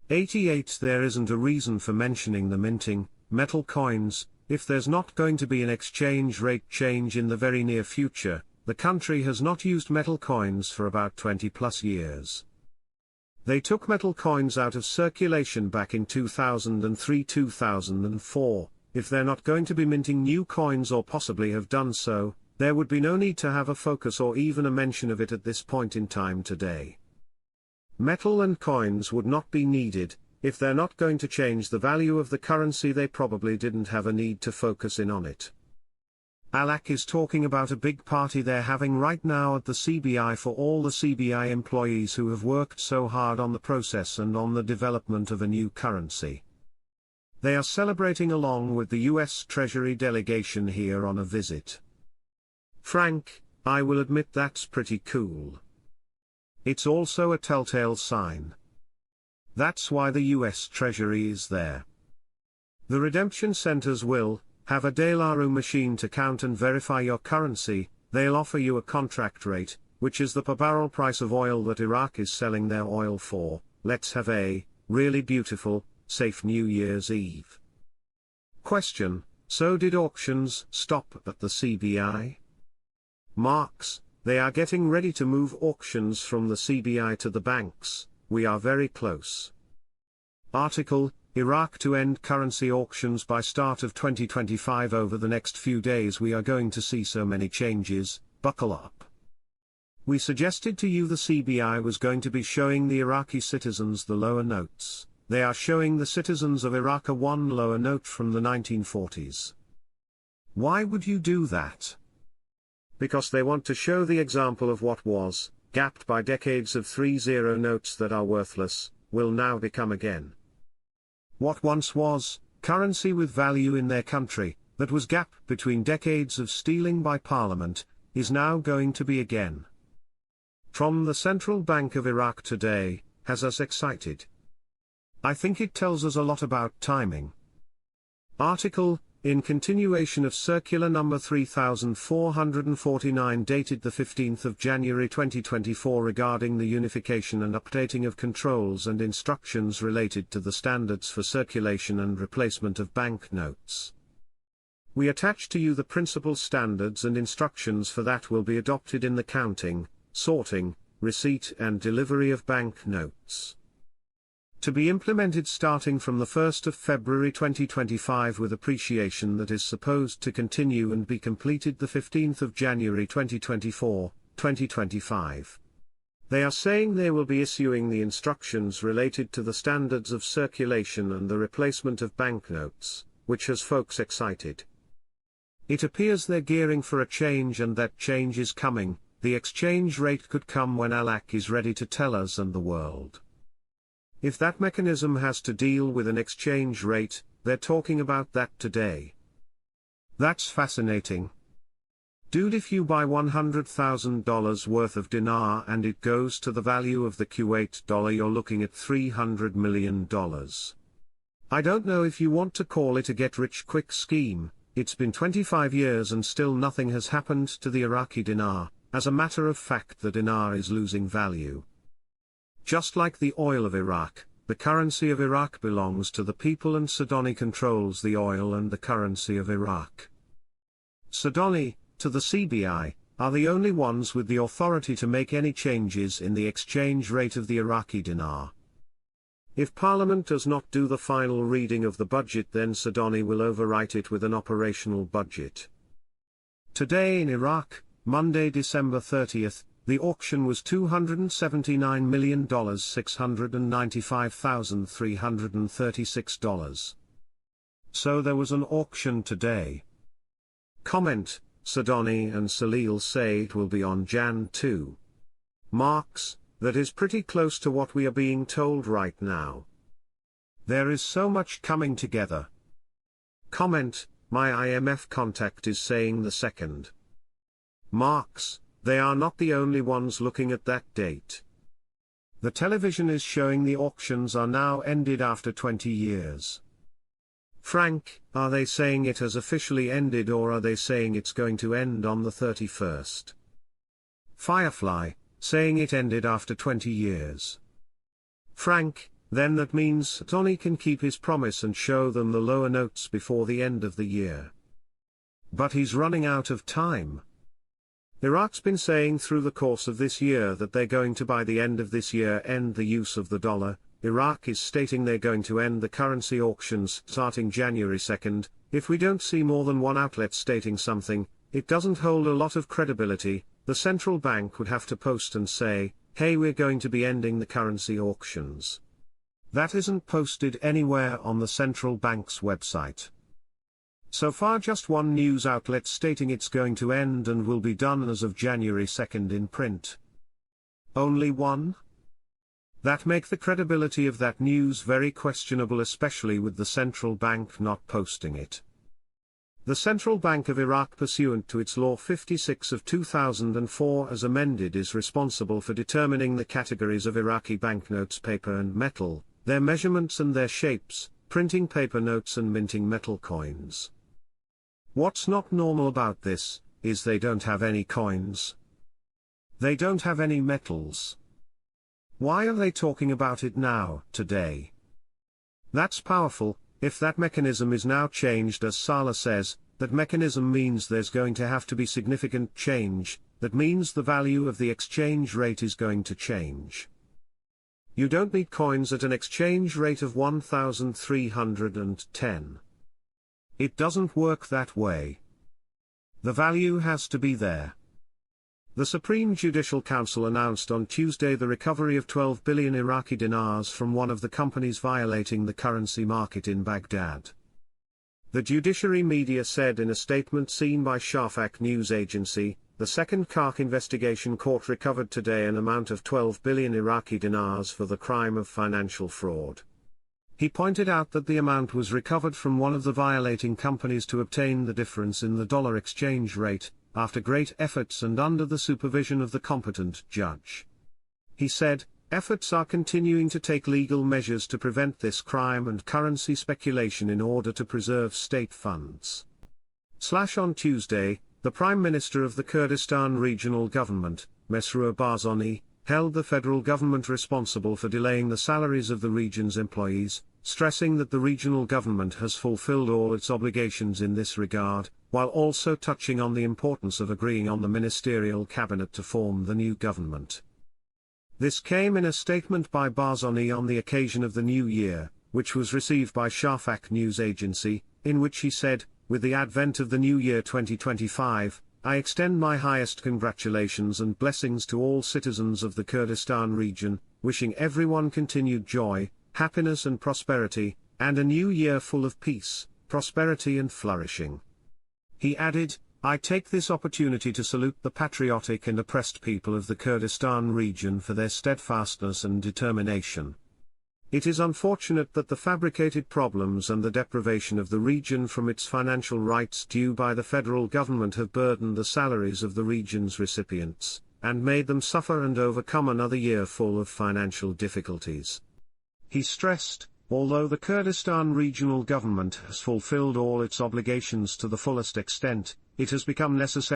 88 There isn't a reason for mentioning the minting, metal coins, if there's not going to be an exchange rate change in the very near future. The country has not used metal coins for about 20 plus years. They took metal coins out of circulation back in 2003-2004, if they're not going to be minting new coins or possibly have done so, there would be no need to have a focus or even a mention of it at this point in time today. Metal and coins would not be needed, if they're not going to change the value of the currency they probably didn't have a need to focus in on it. Alak is talking about a big party they're having right now at the CBI for all the CBI employees who have worked so hard on the process and on the development of a new currency. They are celebrating along with the US Treasury delegation here on a visit. Frank, I will admit that's pretty cool. It's also a telltale sign. That's why the US Treasury is there. The redemption centers will have a Delaru machine to count and verify your currency. They'll offer you a contract rate, which is the per barrel price of oil that Iraq is selling their oil for. Let's have a really beautiful, safe New Year's Eve. Question: so did auctions stop at the CBI? Marks: they are getting ready to move auctions from the CBI to the banks. We are very close. Article: Iraq to end currency auctions by start of 2025. Over the next few days we are going to see so many changes, buckle up. We suggested to you the CBI was going to be showing the Iraqi citizens the lower notes. They are showing the citizens of Iraq a one lower note from the 1940s. Why would you do that? Because they want to show the example of what was, gapped by decades of 3-0 notes that are worthless, will now become again. What once was, currency with value in their country, that was gapped between decades of stealing by Parliament, is now going to be again. From the Central Bank of Iraq today, has us excited. I think it tells us a lot about timing. Article: in continuation of Circular Number 3449 dated the 15th of January 2024 regarding the unification and updating of controls and instructions related to the standards for circulation and replacement of bank notes. We attach to you the principal standards and instructions for that will be adopted in the counting, sorting, receipt and delivery of bank notes. To be implemented starting from the 1st of February 2025 with appreciation that is supposed to continue and be completed the 15th of January 2025. They are saying they will be issuing the instructions related to the standards of circulation and the replacement of banknotes, which has folks excited. It appears they're gearing for a change and that change is coming. The exchange rate could come when Alak is ready to tell us and the world. If that mechanism has to deal with an exchange rate, they're talking about that today. That's fascinating. Dude, if you buy $100,000 worth of dinar and it goes to the value of the Kuwait dollar, you're looking at $300 million. I don't know if you want to call it a get-rich-quick scheme. It's been 25 years and still nothing has happened to the Iraqi dinar. As a matter of fact, the dinar is losing value. Just like the oil of Iraq, the currency of Iraq belongs to the people and Sudani controls the oil and the currency of Iraq. Sudani, to the CBI, are the only ones with the authority to make any changes in the exchange rate of the Iraqi dinar. If Parliament does not do the final reading of the budget, then Sudani will overwrite it with an operational budget. Today in Iraq, Monday, December 30th, the auction was $279,695,336. So there was an auction today. Comment: Sudani and Salil say it will be on Jan 2. Marks: that is pretty close to what we are being told right now. There is so much coming together. Comment: my IMF contact is saying the 2nd. Marks: they are not the only ones looking at that date. The television is showing the auctions are now ended after 20 years. Frank: are they saying it has officially ended or are they saying it's going to end on the 31st? Firefly: saying it ended after 20 years. Frank: then that means Tony can keep his promise and show them the lower notes before the end of the year. But he's running out of time. Iraq's been saying through the course of this year that they're going to by the end of this year end the use of the dollar. Iraq is stating they're going to end the currency auctions starting January 2nd. If we don't see more than one outlet stating something, it doesn't hold a lot of credibility. The central bank would have to post and say, hey, we're going to be ending the currency auctions. That isn't posted anywhere on the central bank's website. So far just one news outlet stating it's going to end and will be done as of January 2nd in print. Only one? That make the credibility of that news very questionable, especially with the central bank not posting it. The Central Bank of Iraq, pursuant to its Law 56 of 2004 as amended, is responsible for determining the categories of Iraqi banknotes, paper and metal, their measurements and their shapes, printing paper notes and minting metal coins. What's not normal about this, is they don't have any coins. They don't have any metals. Why are they talking about it now, today? That's powerful. If that mechanism is now changed, as Salah says, that mechanism means there's going to have to be significant change. That means the value of the exchange rate is going to change. You don't need coins at an exchange rate of 1,310. It doesn't work that way. The value has to be there. The Supreme Judicial Council announced on Tuesday the recovery of 12 billion Iraqi dinars from one of the companies violating the currency market in Baghdad. The judiciary media said in a statement seen by Shafaq news agency, the second Kark investigation court recovered today an amount of 12 billion Iraqi dinars for the crime of financial fraud. He pointed out that the amount was recovered from one of the violating companies to obtain the difference in the dollar exchange rate, after great efforts and under the supervision of the competent judge. He said, efforts are continuing to take legal measures to prevent this crime and currency speculation in order to preserve state funds. On Tuesday, the Prime Minister of the Kurdistan Regional Government, Mesrour Barzani, held the federal government responsible for delaying the salaries of the region's employees, stressing that the regional government has fulfilled all its obligations in this regard, while also touching on the importance of agreeing on the ministerial cabinet to form the new government. This came in a statement by Barzani on the occasion of the New Year, which was received by Shafaq news agency, in which he said, with the advent of the new year 2025, I extend my highest congratulations and blessings to all citizens of the Kurdistan region, wishing everyone continued joy, happiness and prosperity, and a new year full of peace, prosperity and flourishing. He added, I take this opportunity to salute the patriotic and oppressed people of the Kurdistan region for their steadfastness and determination. It is unfortunate that the fabricated problems and the deprivation of the region from its financial rights due by the federal government have burdened the salaries of the region's recipients, and made them suffer and overcome another year full of financial difficulties. He stressed, although the Kurdistan regional government has fulfilled all its obligations to the fullest extent, it has become necessary